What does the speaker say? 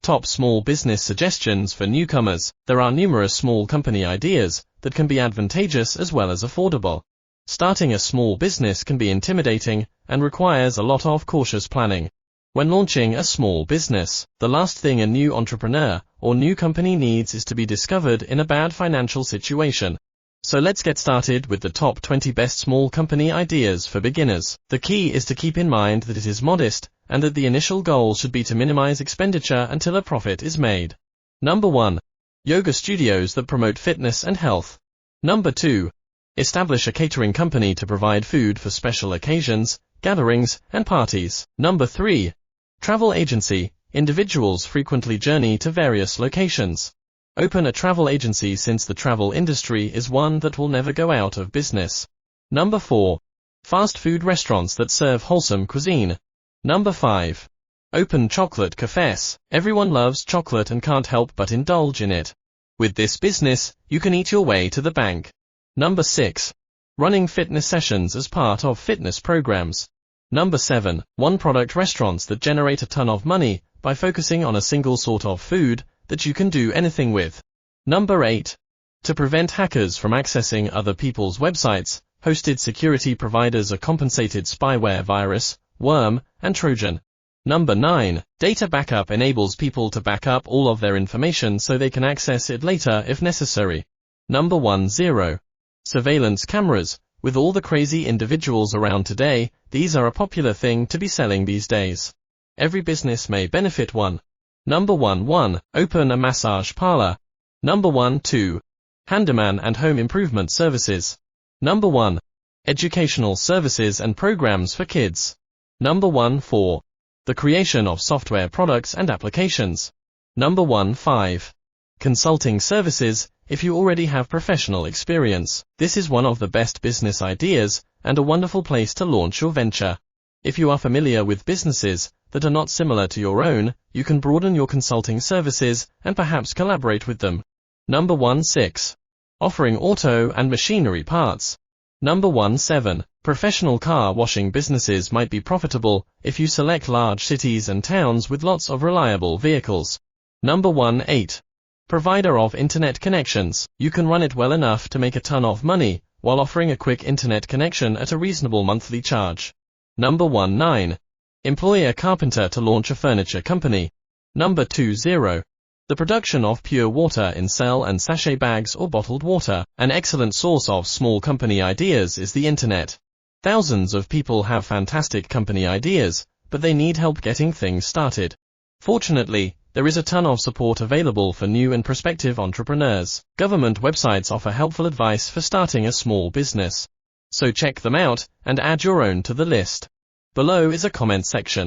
Top small business suggestions for newcomers. There are numerous small company ideas that can be advantageous as well as affordable. Starting a small business can be intimidating and requires a lot of cautious planning. When launching a small business, the last thing a new entrepreneur or new company needs is to be discovered in a bad financial situation. So let's get started with the top 20 best small company ideas for beginners. The key is to keep in mind that it is modest and that the initial goal should be to minimize expenditure until a profit is made. Number 1. Yoga studios that promote fitness and health. Number 2. Establish a catering company to provide food for special occasions, gatherings, and parties. Number 3. Travel agency. Individuals frequently journey to various locations. Open a travel agency since the travel industry is one that will never go out of business. Number 4. Fast food restaurants that serve wholesome cuisine. Number 5. Open chocolate cafes. Everyone loves chocolate and can't help but indulge in it. With this business, you can eat your way to the bank. Number 6. Running fitness sessions as part of fitness programs. Number 7. One-product restaurants that generate a ton of money by focusing on a single sort of food that you can do anything with. Number 8. To prevent hackers from accessing other people's websites, hosted security providers a compensated spyware virus, worm, and Trojan. Number 9. Data backup enables people to back up all of their information so they can access it later if necessary. Number 10. Surveillance cameras. With all the crazy individuals around today, these are a popular thing to be selling these days. Every business may benefit one. Number 11. Open a massage parlor. Number 12. Handyman and home improvement services. Number 1. Educational services and programs for kids. Number 14. The creation of software products and applications. Number 15. Consulting services. If you already have professional experience, this is one of the best business ideas and a wonderful place to launch your venture. If you are familiar with businesses that are not similar to your own, you can broaden your consulting services and perhaps collaborate with them. Number 16. Offering auto and machinery parts. Number 17. Professional car washing businesses might be profitable if you select large cities and towns with lots of reliable vehicles. Number 18. Provider of internet connections. You can run it well enough to make a ton of money while offering a quick internet connection at a reasonable monthly charge. Number 19. Employ a carpenter to launch a furniture company. Number 20. The production of pure water in cell and sachet bags or bottled water. An excellent source of small company ideas is the internet. Thousands of people have fantastic company ideas, but they need help getting things started. Fortunately, there is a ton of support available for new and prospective entrepreneurs. Government websites offer helpful advice for starting a small business. So check them out and add your own to the list. Below is a comment section.